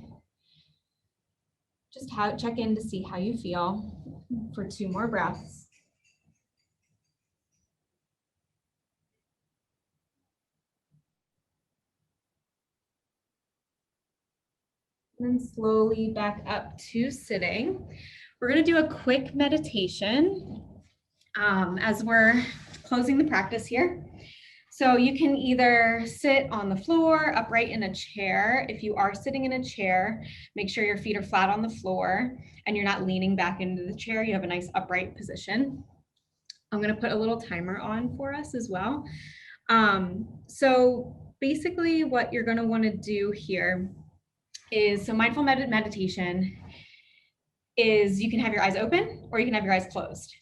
Speaker 3: Just check in to see how you feel for 2 more breaths. And then slowly back up to sitting. We're going to do a quick meditation as we're closing the practice here. So you can either sit on the floor, upright in a chair. If you are sitting in a chair, make sure your feet are flat on the floor and you're not leaning back into the chair. You have a nice upright position. I'm going to put a little timer on for us as well. So basically what you're going to want to do here is, so mindful meditation is, you can have your eyes open or you can have your eyes closed.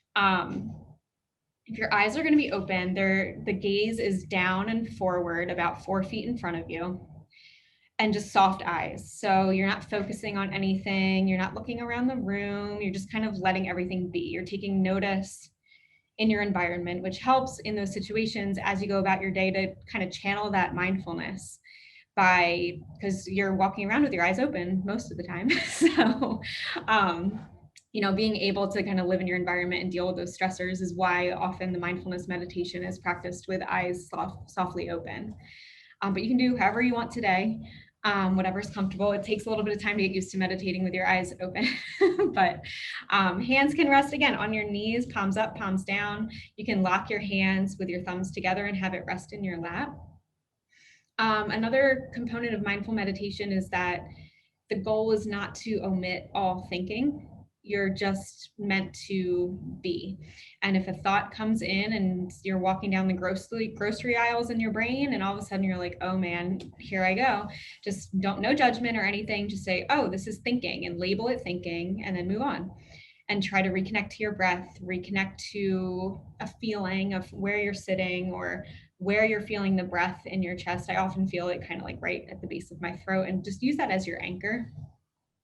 Speaker 3: If your eyes are going to be open, the gaze is down and forward about 4 feet in front of you, and just soft eyes. So you're not focusing on anything. You're not looking around the room. You're just kind of letting everything be. You're taking notice in your environment, which helps in those situations as you go about your day to kind of channel that mindfulness because you're walking around with your eyes open most of the time. So, being able to kind of live in your environment and deal with those stressors is why often the mindfulness meditation is practiced with eyes softly open. But you can do however you want today, whatever's comfortable. It takes a little bit of time to get used to meditating with your eyes open, but hands can rest again on your knees, palms up, palms down. You can lock your hands with your thumbs together and have it rest in your lap. Another component of mindful meditation is that the goal is not to omit all thinking. You're just meant to be. And if a thought comes in and you're walking down the grocery aisles in your brain, and all of a sudden you're like, oh man, here I go. Just no judgment or anything. Just say, oh, this is thinking, and label it thinking, and then move on. And try to reconnect to your breath, reconnect to a feeling of where you're sitting or where you're feeling the breath in your chest. I often feel it kind of like right at the base of my throat, and just use that as your anchor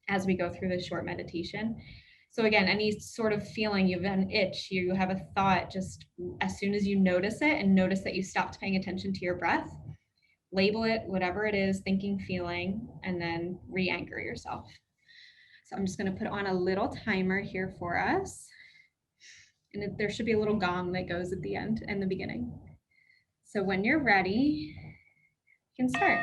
Speaker 3: as we go through this short meditation. So again, any sort of feeling, you have an itch, you have a thought, just as soon as you notice it and notice that you stopped paying attention to your breath, label it, whatever it is, thinking, feeling, and then re-anchor yourself. So I'm just going to put on a little timer here for us. And there should be a little gong that goes at the end and the beginning. So when you're ready, you can start.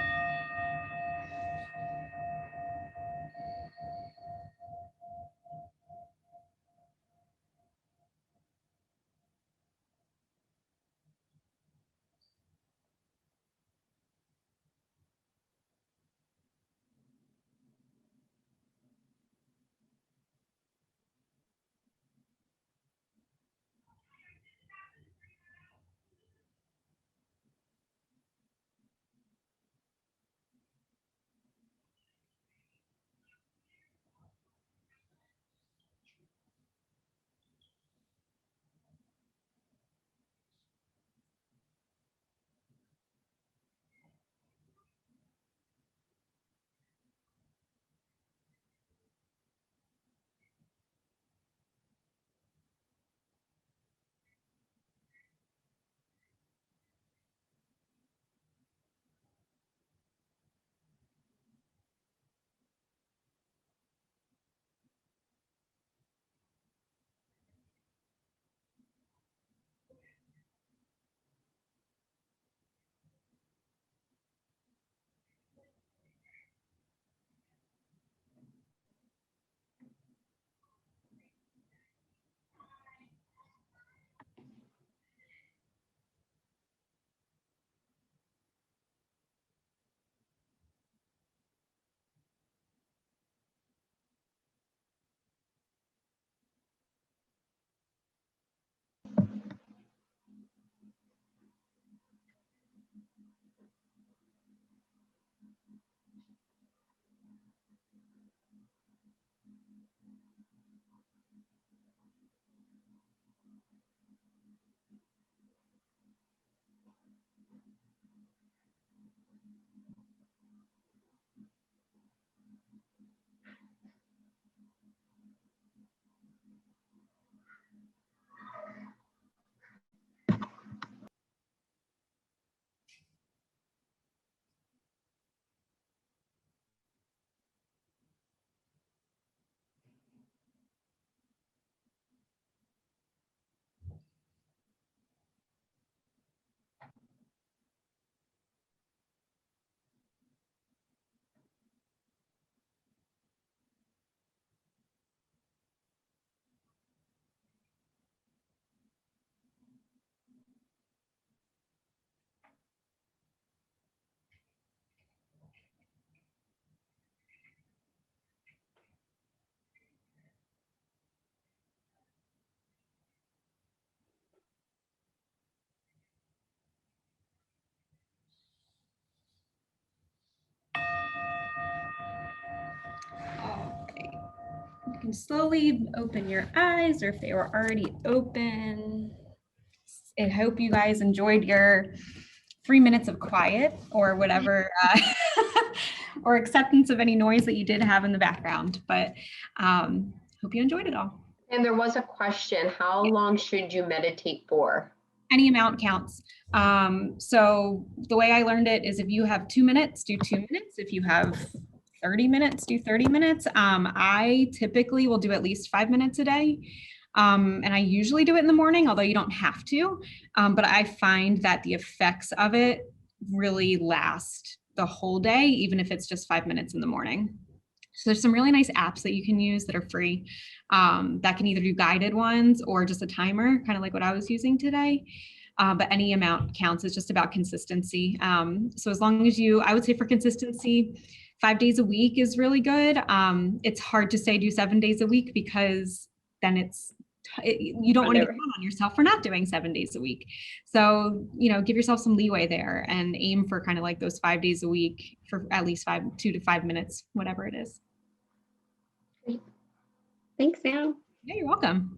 Speaker 3: can slowly open your eyes, or if they were already open. I hope you guys enjoyed your 3 minutes of quiet or whatever, or acceptance of any noise that you did have in the background, but hope you enjoyed it all.
Speaker 2: And there was a question, how long should you meditate for?
Speaker 3: Any amount counts. So the way I learned it is if you have 2 minutes, do 2 minutes. If you have 30 minutes, do 30 minutes. I typically will do at least 5 minutes a day. And I usually do it in the morning, although you don't have to. But I find that the effects of it really last the whole day, even if it's just 5 minutes in the morning. So there's some really nice apps that you can use that are free, that can either do guided ones or just a timer, kind of like what I was using today. But any amount counts. It's just about consistency. So as long as I would say for consistency, 5 days a week is really good. It's hard to say do 7 days a week because then you don't want to get down on yourself for not doing 7 days a week. So, give yourself some leeway there and aim for kind of like those 5 days a week for at least 2 to 5 minutes, whatever it is.
Speaker 4: Thanks, Sam.
Speaker 3: Yeah, you're welcome.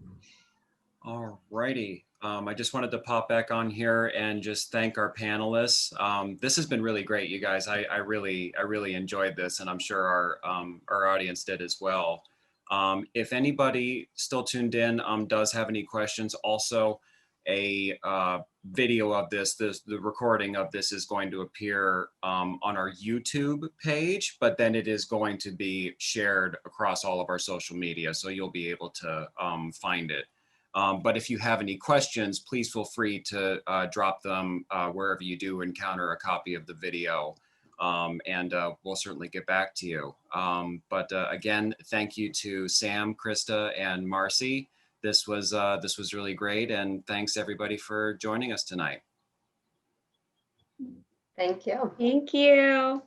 Speaker 1: All righty. I just wanted to pop back on here and just thank our panelists. This has been really great, you guys. I really enjoyed this, and I'm sure our audience did as well. If anybody still tuned in does have any questions, also a video of the recording of this is going to appear on our YouTube page, but then it is going to be shared across all of our social media, so you'll be able to find it. But if you have any questions, please feel free to drop them wherever you do encounter a copy of the video. And we'll certainly get back to you. But again, thank you to Sam, Krista, and Marcy. This was really great, and thanks everybody for joining us tonight.
Speaker 2: Thank you.
Speaker 4: Thank you.